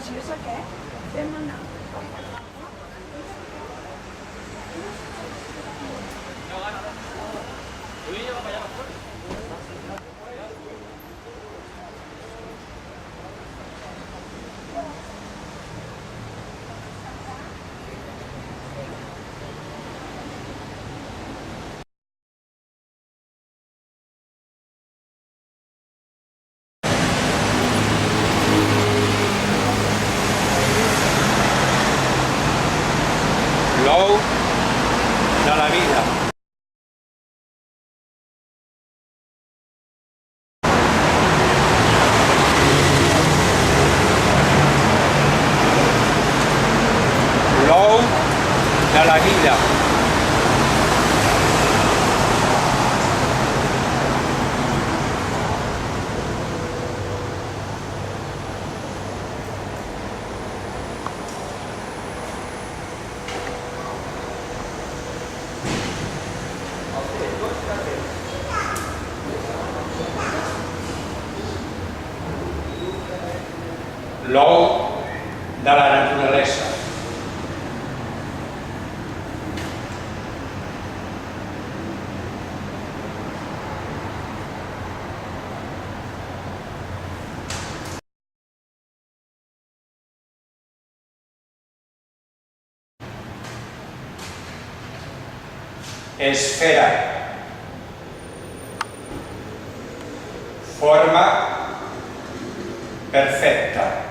Si és aquest, vam anar. L'ou de la vida. L'ou de la vida. L'ou de la naturalesa. Esfera. Forma perfecta.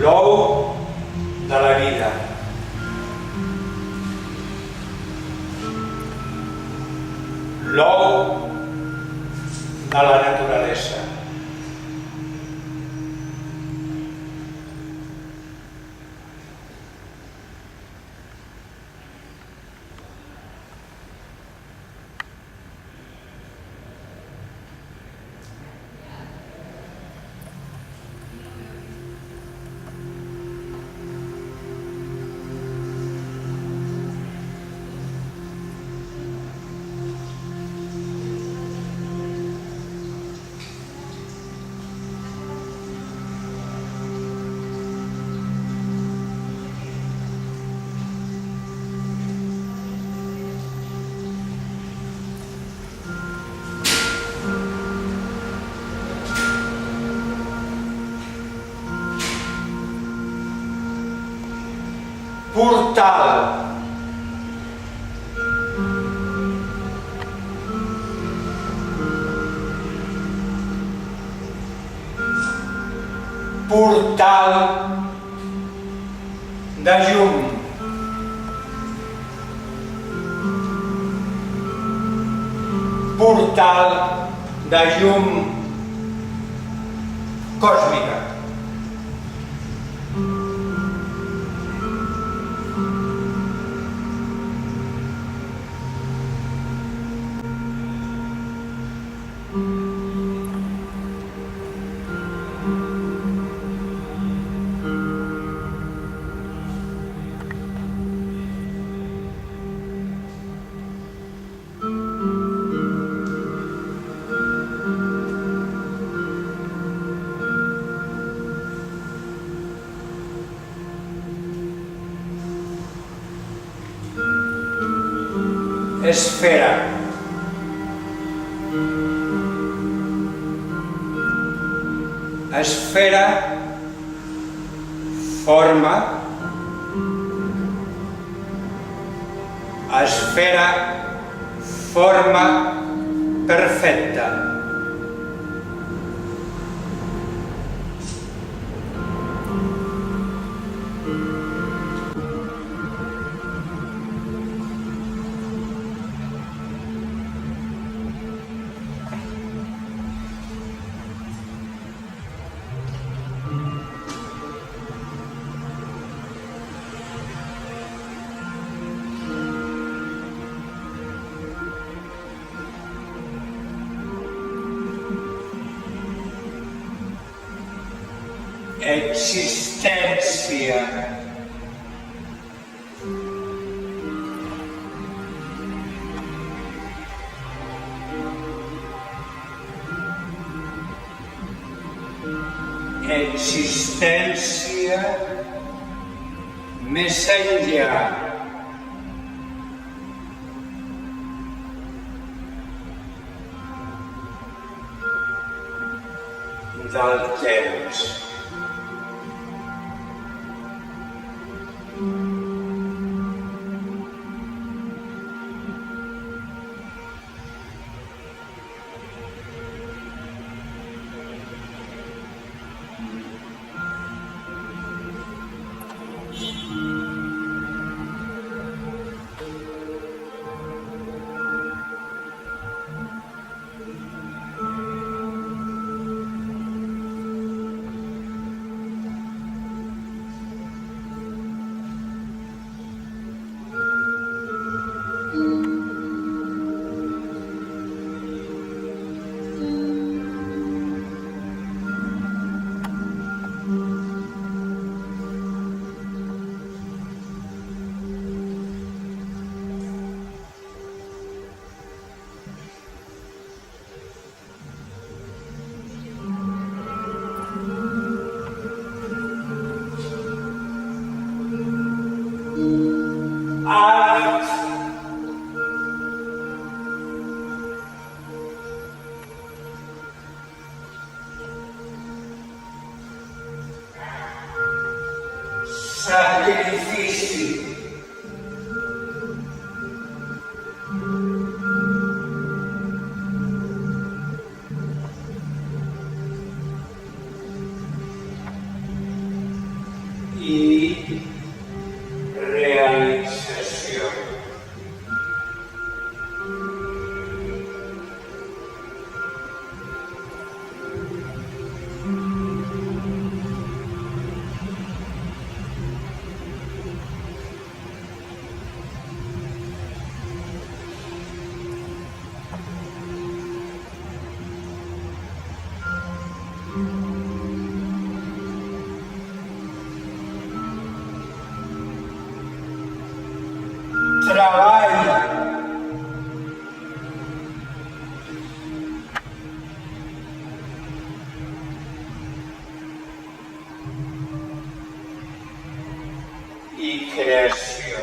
L'ou de la vida. L'ou de la naturalesa. Portal. Portal de llum. Portal de llum còsmica. Esfera. Esfera, forma. Esfera, forma perfecta. existència. Existència més enllà del temps. Art, sacrifici, i realització. Treball, i creació.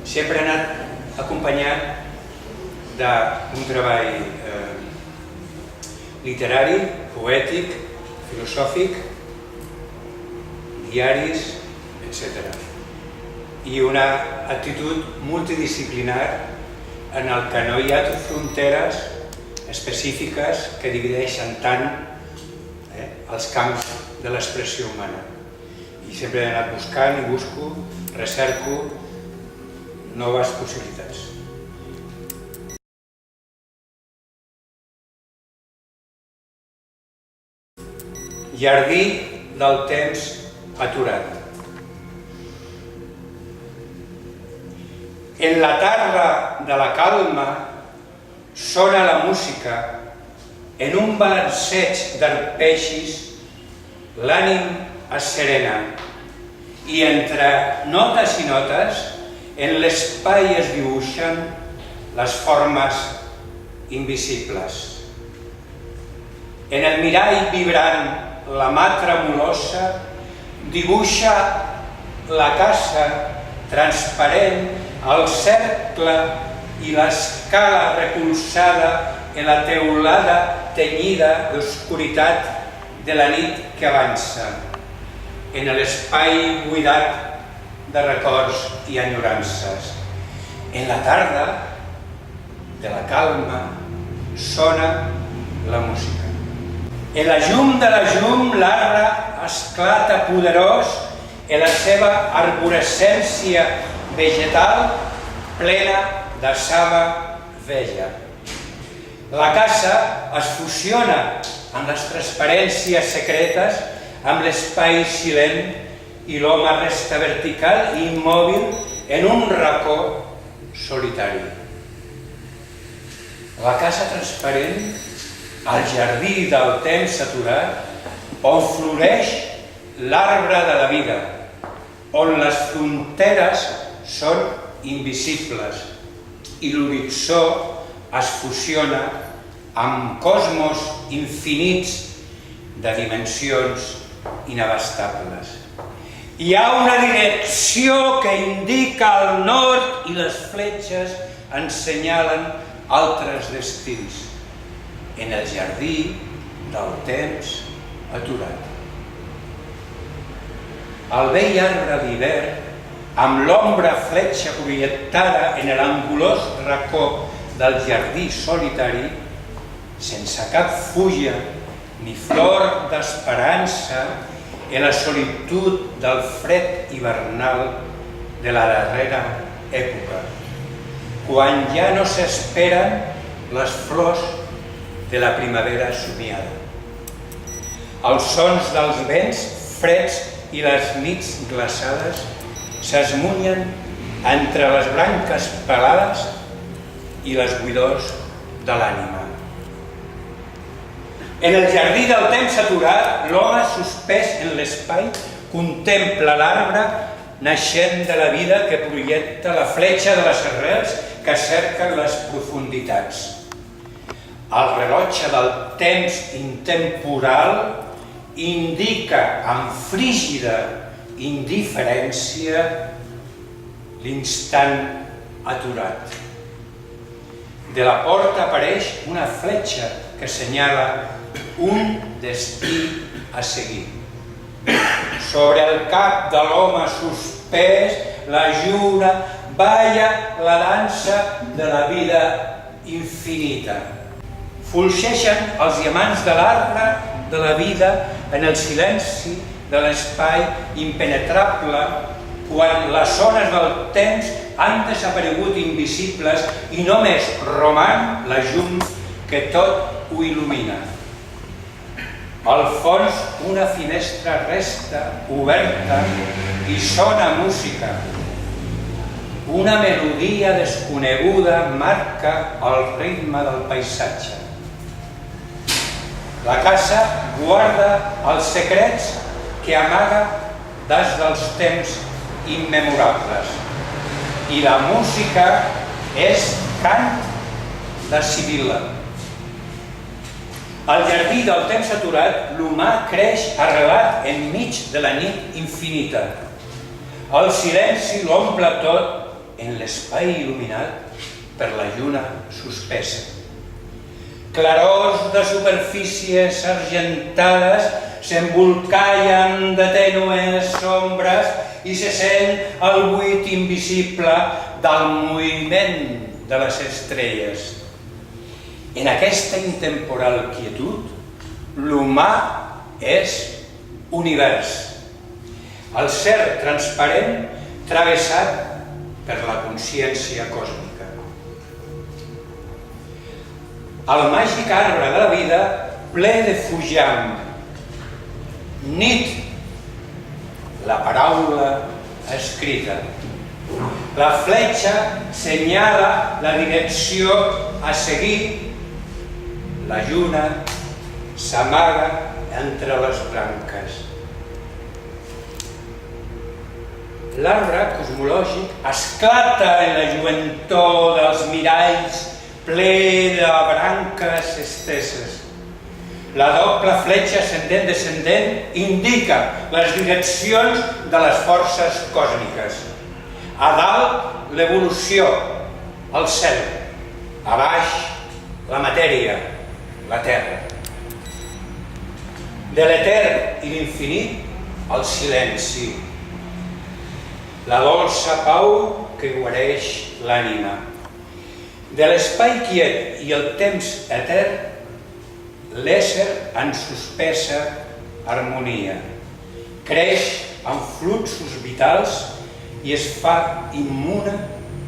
Sempre ha anat acompanyat d'un treball literari, poètic, filosòfic, diaris, etc. I una actitud multidisciplinar en el que no hi ha fronteres específiques que divideixen tant els camps de l'expressió humana. I sempre he anat buscant i busco, recerco noves possibilitats. Jardí del temps aturat. En la tarda de la calma sona la música, en un balanceig d'arpegis l'ànim es serena i entre notes i notes en l'espai es dibuixen les formes invisibles. En el mirall vibrant, la mà tremolosa dibuixa la casa transparent, el cercle i l'escala recolzada en la teulada tenyida d'oscuritat de la nit que avança. En l'espai buidat de records i enyorances. En la tarda de la calma sona la música. En la llum de la llum l'arbre esclata poderós en la seva arborescència vegetal plena de saba vella. La casa es fusiona amb les transparències secretes, amb l'espai silent, i l'home resta vertical i immòbil en un racó solitari. La casa transparent, al jardí del temps aturat, on floreix l'arbre de la vida, on les fronteres són invisibles i l'horitzó es fusiona amb cosmos infinits de dimensions inabastables. Hi ha una direcció que indica el nord i les fletxes ensenyalen altres destins en el jardí del temps aturat. El vell arbre d'hivern, amb l'ombra fletxa projectada en l'angulós racó del jardí solitari, sense cap fulla ni flor d'esperança, en la solitud del fred hivernal de la darrera època, quan ja no s'esperen les flors de la primavera somiada. Els sons dels vents freds i les nits glaçades s'esmunyen entre les branques pelades i les buidors de l'ànima. En el jardí del temps aturat, l'home suspès en l'espai contempla l'arbre naixent de la vida que projecta la fletxa de les arrels que cerquen les profunditats. El rellotge del temps intemporal indica amb frígida indiferència l'instant aturat. De la porta apareix una fletxa que assenyala un destí a seguir. Sobre el cap de l'home suspès, la lluna balla la dansa de la vida infinita. Fulgeixen els diamants de l'arbre de la vida en el silenci de l'espai impenetrable quan les zones del temps han desaparegut invisibles i només roman la llum que tot ho il·lumina. Al fons una finestra resta oberta i sona música. Una melodia desconeguda marca el ritme del paisatge. La casa guarda els secrets que amaga des dels temps immemorables i la música és cant de sibil·la. Al jardí del temps aturat, l'humà creix arrelat enmig de la nit infinita. El silenci l'omple tot en l'espai il·luminat per la lluna suspesa. Clarors de superfícies argentades s'embolcallen de tènues ombres i se sent el buit invisible del moviment de les estrelles. En aquesta intemporal quietud, l'humà és univers. El ser transparent travessat per la consciència còsmica. El màgic arbre de la vida ple de fujam. Nit, la paraula escrita. La fletxa senyala la direcció a seguir. La lluna s'amaga entre les branques. L'arbre cosmològic esclata en la lluentor dels miralls ple de branques esteses. La doble fletxa ascendent-descendent indica les direccions de les forces còsmiques. A dalt, l'evolució, el cel. A baix, la matèria, la terra. De l'etern i l'infinit, el silenci. la dolça pau que guareix l'ànima. De l'espai quiet i el temps etern, l'ésser en suspesa harmonia. Creix en fluxos vitals i es fa immune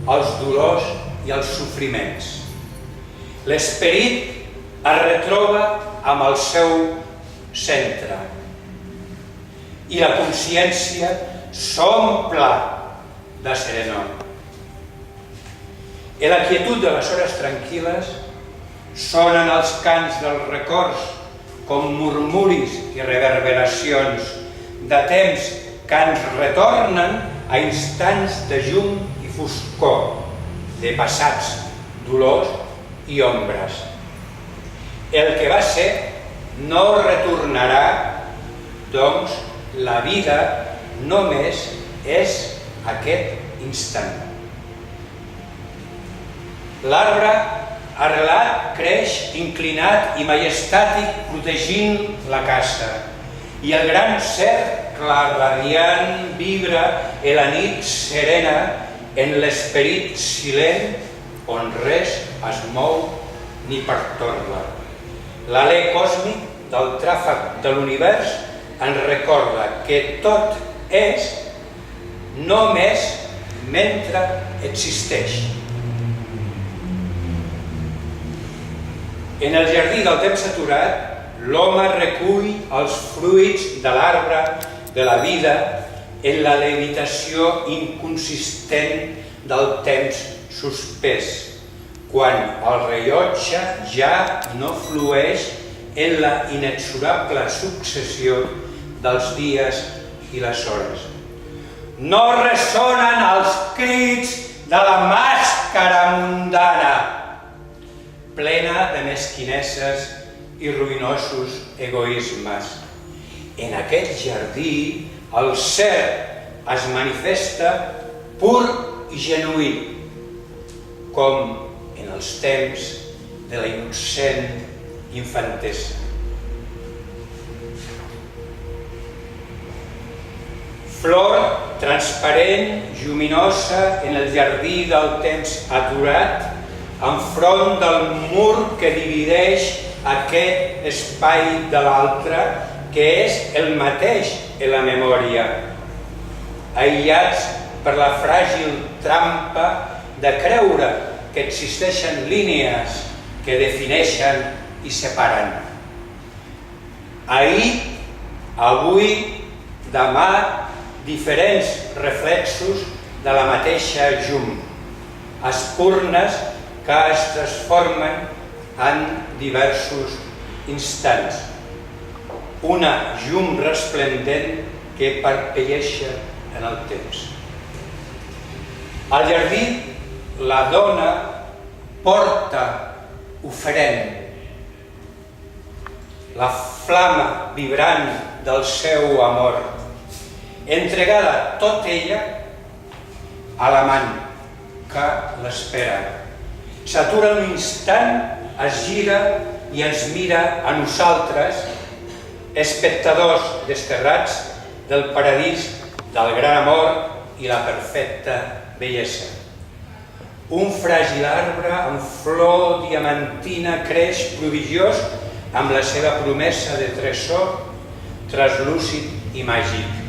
als dolors i als sofriments. L'esperit es retroba amb el seu centre i la consciència s'omple de serenor. En la quietud de les hores tranquil·les sonen els cants dels records com murmuris i reverberacions de temps que ens retornen a instants de llum i foscor, de passats, dolors i ombres. El que va ser no retornarà, doncs la vida només és aquest instant. L'arbre arrelat creix inclinat i majestàtic protegint la casa i el gran cercle radiant vibra en la nit serena en l'esperit silent on res es mou ni pertorba. L'alè còsmic del tràfic de l'univers ens recorda que tot és només mentre existeix. En el jardí del temps aturat, l'home recull els fruits de l'arbre de la vida en la levitació inconsistent del temps suspès, quan el rellotge ja no flueix en la inexorable successió dels dies i les hores. No ressonen els crits de la màscara mundana, plena de mesquineses i ruïnosos egoismes. En aquest jardí el ser es manifesta pur i genuí, com en els temps de la innocent infantesa. Flor transparent, lluminosa en el jardí del temps aturat, enfront del mur que divideix aquest espai de l'altre, que és el mateix en la memòria, aïllats per la fràgil trampa de creure que existeixen línies que defineixen i separen. Ahir, avui, demà, diferents reflexos de la mateixa llum, espurnes que es transformen en diversos instants. Una llum resplendent que parpelleja en el temps. Al jardí, la dona porta oferent la flama vibrant del seu amor, entregada tot ella a l'amant que l'espera. S'atura un instant, es gira i ens mira a nosaltres, espectadors desterrats del paradís del gran amor i la perfecta bellesa. Un fràgil arbre en flor diamantina creix prodigiós amb la seva promesa de tresor translúcid i màgic.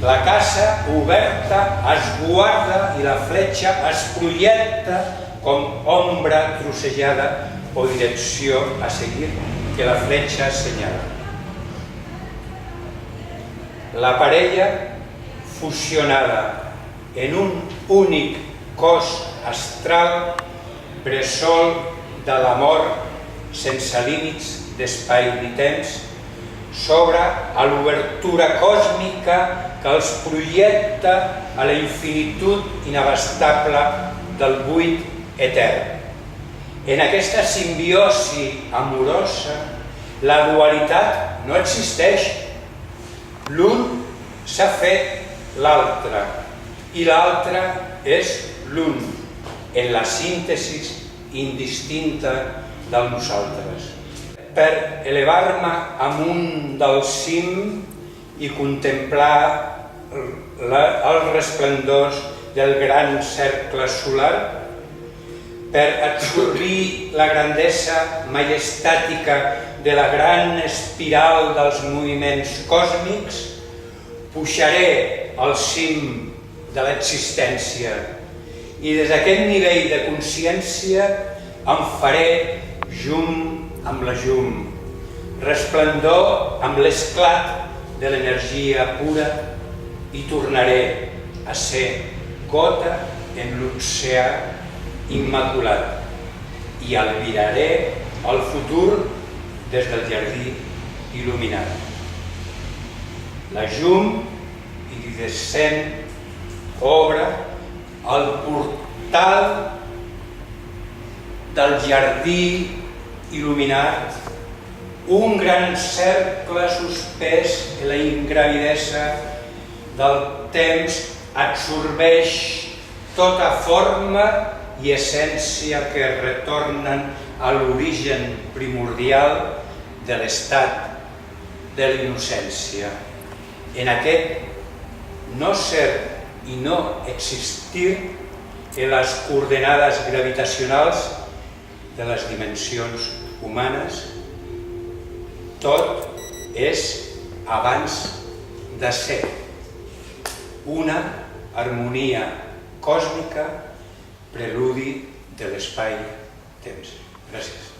La casa oberta es guarda i la fletxa es projecta com ombra trossejada o direcció a seguir que la fletxa assenyala. La parella fusionada en un únic cos astral, bressol de l'amor sense límits d'espai ni temps, s'obre a l'obertura còsmica que els projecta a la infinitud inabastable del buit etern. En aquesta simbiosi amorosa, la dualitat no existeix. L'un s'ha fet l'altre i l'altre és l'un, en la síntesi indistinta del nosaltres. Per elevar-me amunt del cim i contemplar els resplendors del gran cercle solar per absorbir la grandesa majestàtica de la gran espiral dels moviments còsmics, pujaré al cim de l'existència i des d'aquest nivell de consciència em faré llum amb la llum, resplendor amb l'esclat de l'energia pura i tornaré a ser gota en l'oceà immaculat i albiraré el futur des del jardí il·luminat. La llum iridescent obre el portal del jardí il·luminat, un gran cercle suspès en la ingravidesa del temps absorbeix tota forma i essència que retornen a l'origen primordial de l'estat de l'innocència. En aquest no ser i no existir en les coordenades gravitacionals de les dimensions humanes, tot és abans de ser una harmonia còsmica, preludi de l'espai-temps. Gràcies.